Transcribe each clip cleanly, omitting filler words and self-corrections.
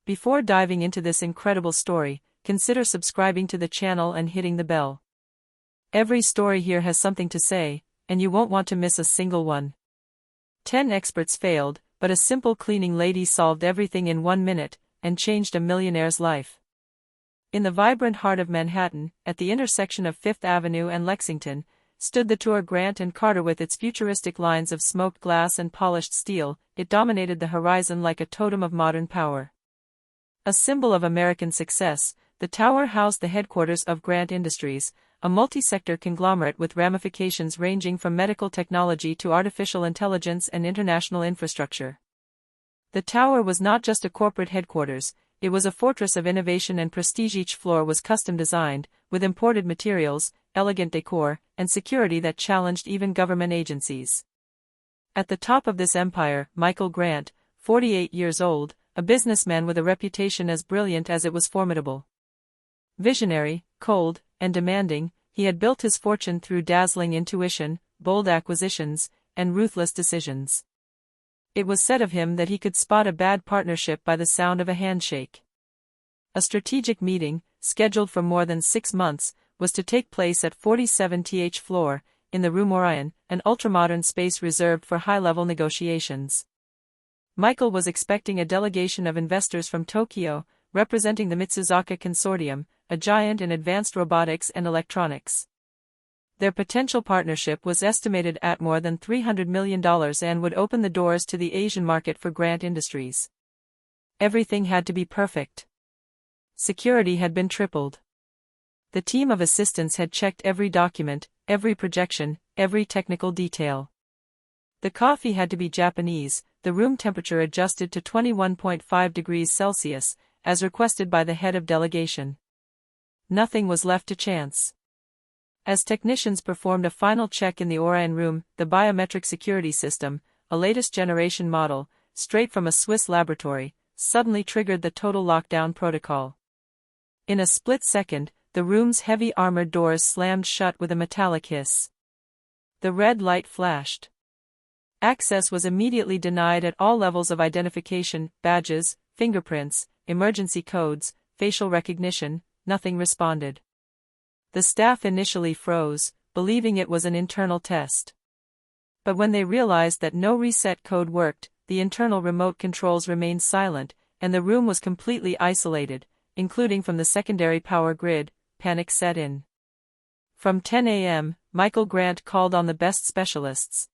Before diving into this incredible story, consider subscribing to the channel and hitting the bell. Every story here has something to say, and you won't want to miss a single one. 10 experts failed, but a simple cleaning lady solved everything in 1 minute, and changed a millionaire's life. In the vibrant heart of Manhattan, at the intersection of Fifth Avenue and Lexington, stood the Tower Grant and Carter with its futuristic lines of smoked glass and polished steel. It dominated the horizon like a totem of modern power. A symbol of American success, the tower housed the headquarters of Grant Industries, a multi-sector conglomerate with ramifications ranging from medical technology to artificial intelligence and international infrastructure. The tower was not just a corporate headquarters, it was a fortress of innovation and prestige. Each floor was custom designed, with imported materials, elegant decor, and security that challenged even government agencies. At the top of this empire, Michael Grant, 48 years old, a businessman with a reputation as brilliant as it was formidable. Visionary, cold, and demanding, he had built his fortune through dazzling intuition, bold acquisitions, and ruthless decisions. It was said of him that he could spot a bad partnership by the sound of a handshake. A strategic meeting, scheduled for more than 6 months, was to take place at 47th floor, in the Room Orion, an ultramodern space reserved for high-level negotiations. Michael was expecting a delegation of investors from Tokyo, representing the Mitsuzaka Consortium, a giant in advanced robotics and electronics. Their potential partnership was estimated at more than $300 million and would open the doors to the Asian market for Grant Industries. Everything had to be perfect. Security had been tripled. The team of assistants had checked every document, every projection, every technical detail. The coffee had to be Japanese, the room temperature adjusted to 21.5 degrees Celsius, as requested by the head of delegation. Nothing was left to chance. As technicians performed a final check in the Orion room, the biometric security system, a latest generation model, straight from a Swiss laboratory, suddenly triggered the total lockdown protocol. In a split second, the room's heavy armored doors slammed shut with a metallic hiss. The red light flashed. Access was immediately denied at all levels of identification: badges, fingerprints, emergency codes, facial recognition. Nothing responded. The staff initially froze, believing it was an internal test. But when they realized that no reset code worked, the internal remote controls remained silent, and the room was completely isolated, including from the secondary power grid, panic set in. From 10 a.m., Michael Grant called on the best specialists.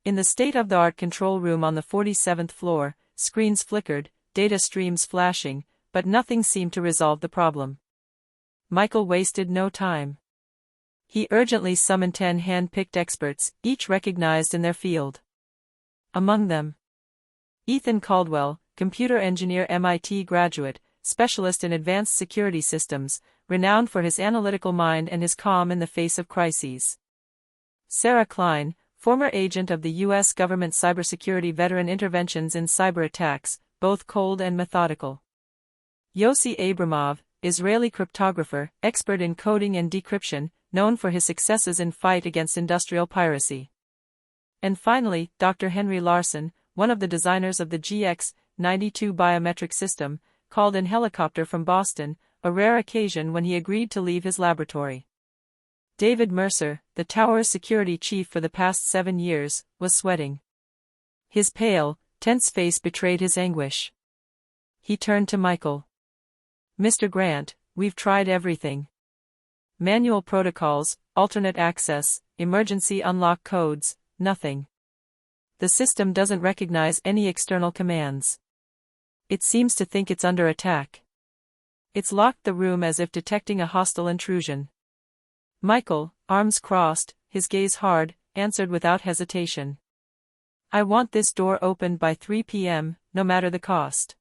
In the state-of-the-art control room on the 47th floor, screens flickered, data streams flashing, but nothing seemed to resolve the problem. Michael wasted no time. He urgently summoned 10 hand-picked experts, each recognized in their field. Among them, Ethan Caldwell, computer engineer, MIT graduate, specialist in advanced security systems, renowned for his analytical mind and his calm in the face of crises. Sarah Klein, former agent of the U.S. government, cybersecurity veteran, interventions in cyber attacks, both cold and methodical. Yossi Abramov, Israeli cryptographer, expert in coding and decryption, known for his successes in fight against industrial piracy. And finally, Dr. Henry Larson, one of the designers of the GX92 biometric system, called in helicopter from Boston, a rare occasion when he agreed to leave his laboratory. David Mercer, the tower's security chief for the past 7 years, was sweating. His pale, tense face betrayed his anguish. He turned to Michael. "Mr. Grant, we've tried everything. Manual protocols, alternate access, emergency unlock codes, nothing. The system doesn't recognize any external commands. It seems to think it's under attack. It's locked the room as if detecting a hostile intrusion." Michael, arms crossed, his gaze hard, answered without hesitation. "I want this door opened by 3 p.m., no matter the cost.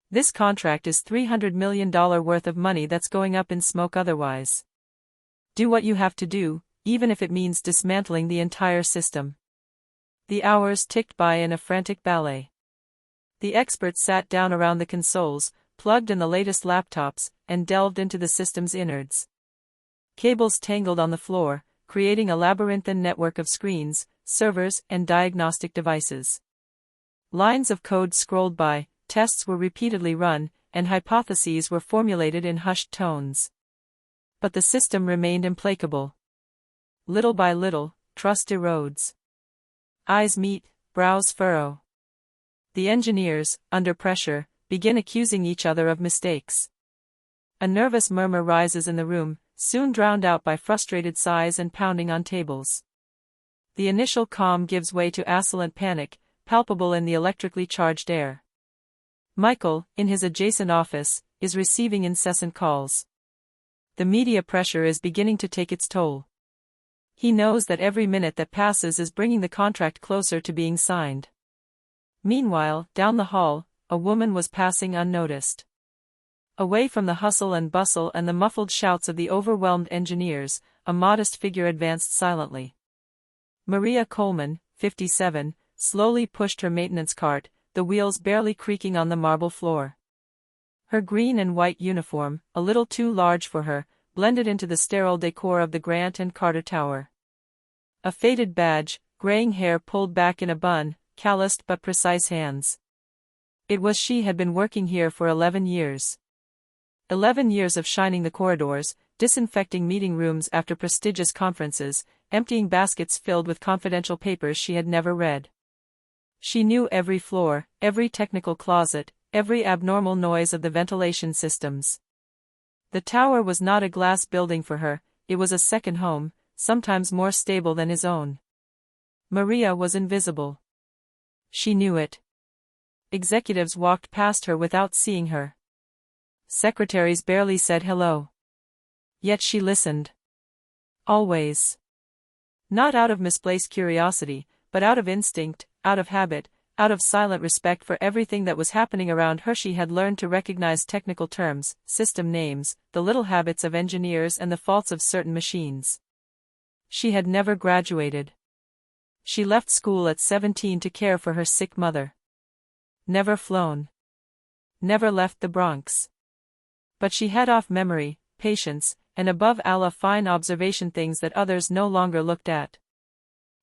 This contract is $300 million worth of money that's going up in smoke otherwise. Do what you have to do, even if it means dismantling the entire system." The hours ticked by in a frantic ballet. The experts sat down around the consoles, plugged in the latest laptops, and delved into the system's innards. Cables tangled on the floor, creating a labyrinthine network of screens, servers, and diagnostic devices. Lines of code scrolled by, tests were repeatedly run, and hypotheses were formulated in hushed tones. But the system remained implacable. Little by little, trust erodes. Eyes meet, brows furrow. The engineers, under pressure, begin accusing each other of mistakes. A nervous murmur rises in the room, soon drowned out by frustrated sighs and pounding on tables. The initial calm gives way to assailant panic, palpable in the electrically charged air. Michael, in his adjacent office, is receiving incessant calls. The media pressure is beginning to take its toll. He knows that every minute that passes is bringing the contract closer to being signed. Meanwhile, down the hall, a woman was passing unnoticed. Away from the hustle and bustle and the muffled shouts of the overwhelmed engineers, a modest figure advanced silently. Maria Coleman, 57, slowly pushed her maintenance cart, the wheels barely creaking on the marble floor. Her green and white uniform, a little too large for her, blended into the sterile decor of the Grant and Carter Tower. A faded badge, graying hair pulled back in a bun, calloused but precise hands. It was she had been working here for 11 years. 11 years of shining the corridors, disinfecting meeting rooms after prestigious conferences, emptying baskets filled with confidential papers she had never read. She knew every floor, every technical closet, every abnormal noise of the ventilation systems. The tower was not a glass building for her, it was a second home, sometimes more stable than his own. Maria was invisible. She knew it. Executives walked past her without seeing her. Secretaries barely said hello. Yet she listened. Always. Not out of misplaced curiosity, but out of instinct, out of habit, out of silent respect for everything that was happening around her. She had learned to recognize technical terms, system names, the little habits of engineers and the faults of certain machines. She had never graduated. She left school at 17 to care for her sick mother. Never flown. Never left the Bronx. But she had off memory, patience, and above Allah fine observation, things that others no longer looked at.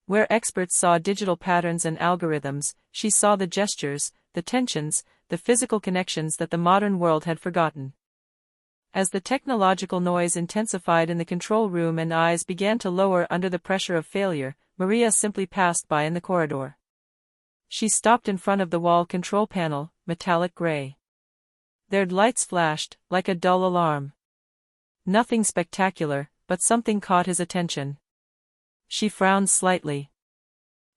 Where experts saw digital patterns and algorithms, she saw the gestures, the tensions, the physical connections that the modern world had forgotten. As the technological noise intensified in the control room and eyes began to lower under the pressure of failure, Maria simply passed by in the corridor. She stopped in front of the wall control panel, metallic gray. Their lights flashed, like a dull alarm. Nothing spectacular, but something caught his attention. She frowned slightly.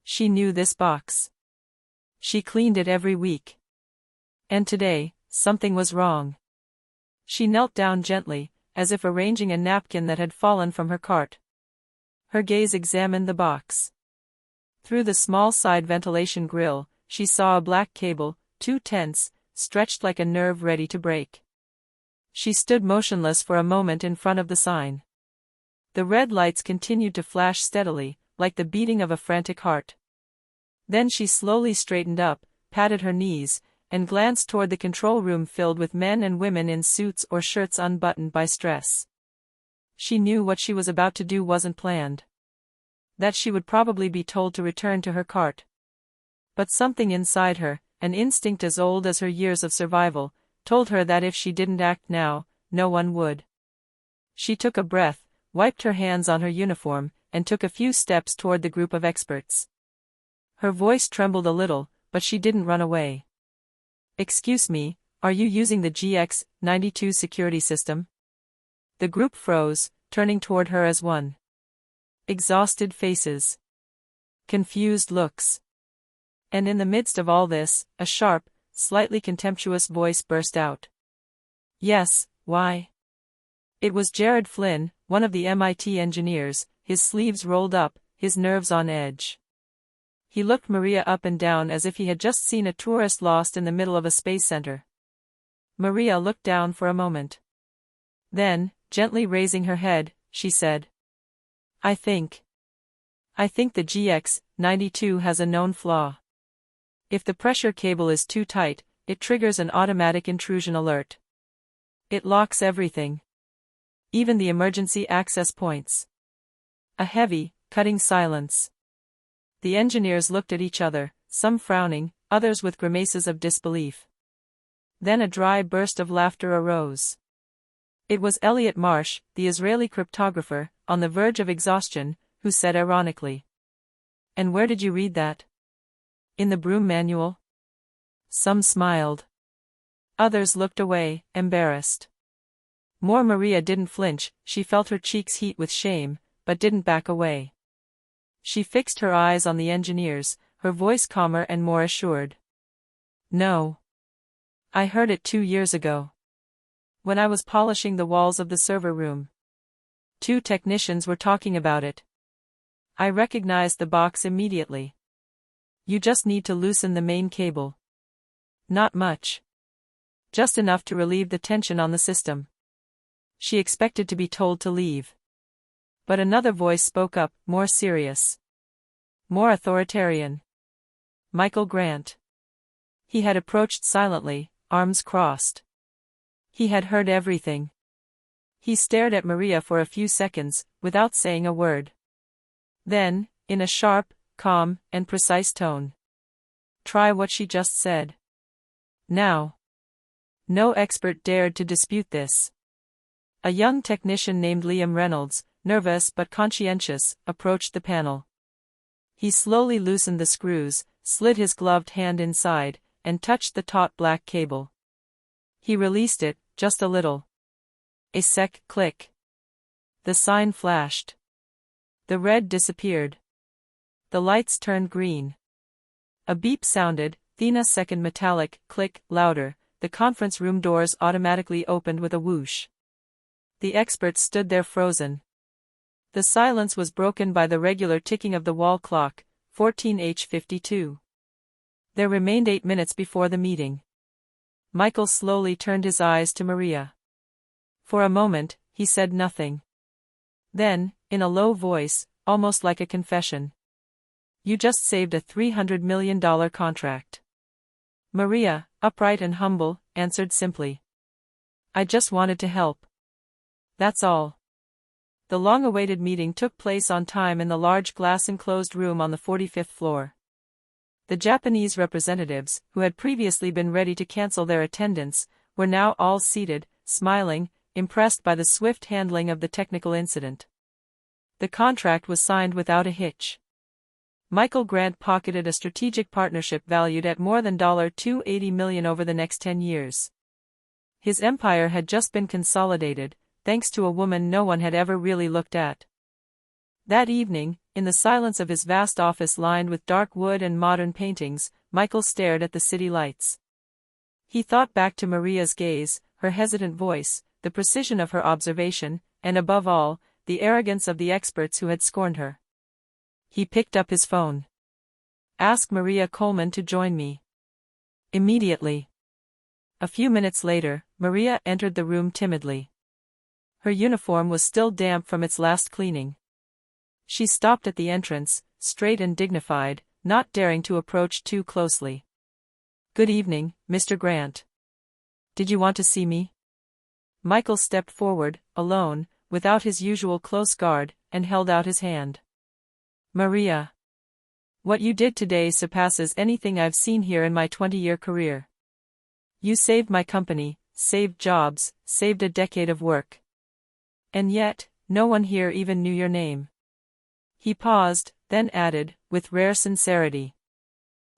She knew this box. She cleaned it every week. And today, something was wrong. She knelt down gently, as if arranging a napkin that had fallen from her cart. Her gaze examined the box. Through the small side ventilation grill, she saw a black cable, too tense, stretched like a nerve ready to break. She stood motionless for a moment in front of the sign. The red lights continued to flash steadily, like the beating of a frantic heart. Then she slowly straightened up, patted her knees, and glanced toward the control room filled with men and women in suits or shirts unbuttoned by stress. She knew what she was about to do wasn't planned. That she would probably be told to return to her cart. But something inside her, an instinct as old as her years of survival, told her that if she didn't act now, no one would. She took a breath, wiped her hands on her uniform, and took a few steps toward the group of experts. Her voice trembled a little, but she didn't run away. "Excuse me, are you using the GX92 security system?" The group froze, turning toward her as one. Exhausted faces. Confused looks. And in the midst of all this, a sharp, slightly contemptuous voice burst out. "Yes, why?" It was Jared Flynn, one of the MIT engineers, his sleeves rolled up, his nerves on edge. He looked Maria up and down as if he had just seen a tourist lost in the middle of a space center. Maria looked down for a moment. Then, gently raising her head, she said, I think the GX92 has a known flaw. If the pressure cable is too tight, it triggers an automatic intrusion alert. It locks everything. Even the emergency access points." A heavy, cutting silence. The engineers looked at each other, some frowning, others with grimaces of disbelief. Then a dry burst of laughter arose. It was Elliot Marsh, the Israeli cryptographer, on the verge of exhaustion, who said ironically, "And where did you read that? In the Broom Manual?" Some smiled. Others looked away, embarrassed. Maria didn't flinch. She felt her cheeks heat with shame, but didn't back away. She fixed her eyes on the engineers, her voice calmer and more assured. "No. I heard it 2 years ago. When I was polishing the walls of the server room. 2 technicians were talking about it. I recognized the box immediately. You just need to loosen the main cable. Not much. Just enough to relieve the tension on the system." She expected to be told to leave. But another voice spoke up, more serious. More authoritarian. Michael Grant. He had approached silently, arms crossed. He had heard everything. He stared at Maria for a few seconds, without saying a word. Then, in a sharp, calm, and precise tone. "Try what she just said. Now." No expert dared to dispute this. A young technician named Liam Reynolds, nervous but conscientious, approached the panel. He slowly loosened the screws, slid his gloved hand inside, and touched the taut black cable. He released it, just a little. A sec click. The sign flashed. The red disappeared. The lights turned green. A beep sounded, then a second metallic click, louder. The conference room doors automatically opened with a whoosh. The experts stood there frozen. The silence was broken by the regular ticking of the wall clock, 14H52. There remained 8 minutes before the meeting. Michael slowly turned his eyes to Maria. For a moment, he said nothing. Then, in a low voice, almost like a confession. "You just saved a $300 million contract." Maria, upright and humble, answered simply. "I just wanted to help. That's all." The long-awaited meeting took place on time in the large glass-enclosed room on the 45th floor. The Japanese representatives, who had previously been ready to cancel their attendance, were now all seated, smiling, impressed by the swift handling of the technical incident. The contract was signed without a hitch. Michael Grant pocketed a strategic partnership valued at more than $280 million over the next 10 years. His empire had just been consolidated, thanks to a woman no one had ever really looked at. That evening, in the silence of his vast office lined with dark wood and modern paintings, Michael stared at the city lights. He thought back to Maria's gaze, her hesitant voice, the precision of her observation, and above all, the arrogance of the experts who had scorned her. He picked up his phone. "Ask Maria Coleman to join me. Immediately." A few minutes later, Maria entered the room timidly. Her uniform was still damp from its last cleaning. She stopped at the entrance, straight and dignified, not daring to approach too closely. "Good evening, Mr. Grant. Did you want to see me?" Michael stepped forward, alone, without his usual close guard, and held out his hand. "Maria. What you did today surpasses anything I've seen here in my 20-year career. You saved my company, saved jobs, saved a decade of work. And yet, no one here even knew your name." He paused, then added, with rare sincerity.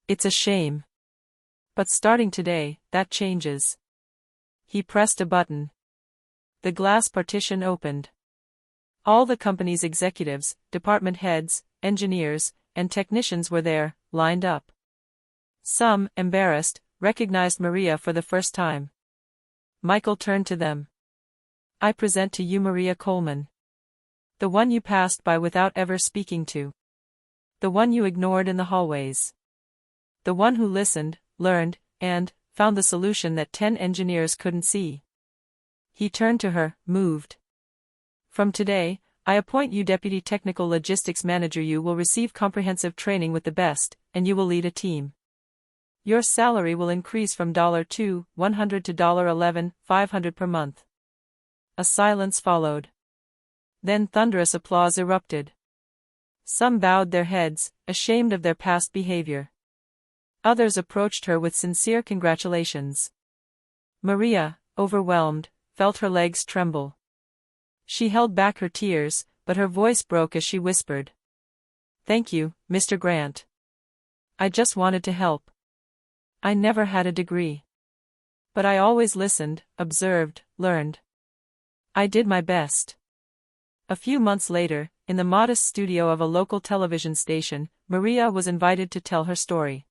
"It's a shame. But starting today, that changes." He pressed a button. The glass partition opened. All the company's executives, department heads, engineers, and technicians were there, lined up. Some, embarrassed, recognized Maria for the first time. Michael turned to them. "I present to you Maria Coleman. The one you passed by without ever speaking to. The one you ignored in the hallways. The one who listened, learned, and found the solution that 10 engineers couldn't see." He turned to her, moved. "From today, I appoint you Deputy Technical Logistics Manager. You will receive comprehensive training with the best, and you will lead a team. Your salary will increase from $2,100 to $11,500 per month." A silence followed. Then thunderous applause erupted. Some bowed their heads, ashamed of their past behavior. Others approached her with sincere congratulations. Maria, overwhelmed, felt her legs tremble. She held back her tears, but her voice broke as she whispered. "Thank you, Mr. Grant. I just wanted to help. I never had a degree. But I always listened, observed, learned. I did my best." A few months later, in the modest studio of a local television station, Maria was invited to tell her story.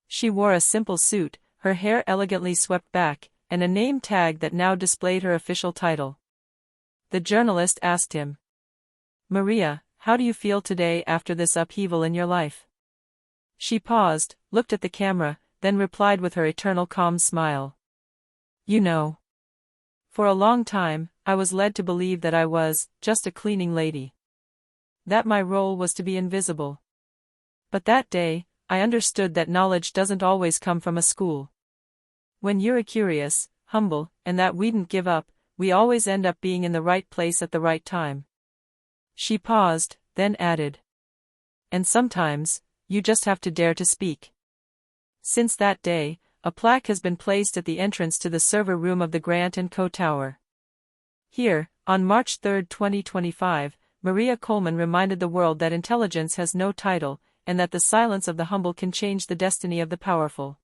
She wore a simple suit, her hair elegantly swept back, and a name tag that now displayed her official title. The journalist asked him, "Maria, how do you feel today after this upheaval in your life?" She paused, looked at the camera, then replied with her eternal calm smile. "You know. For a long time, I was led to believe that I was just a cleaning lady. That my role was to be invisible. But that day, I understood that knowledge doesn't always come from a school. When you're curious, humble, and that we didn't give up, we always end up being in the right place at the right time." She paused, then added, "And sometimes, you just have to dare to speak." Since that day, a plaque has been placed at the entrance to the server room of the Grant & Co. Tower. Here, on March 3, 2025, Maria Coleman reminded the world that intelligence has no title, and that the silence of the humble can change the destiny of the powerful.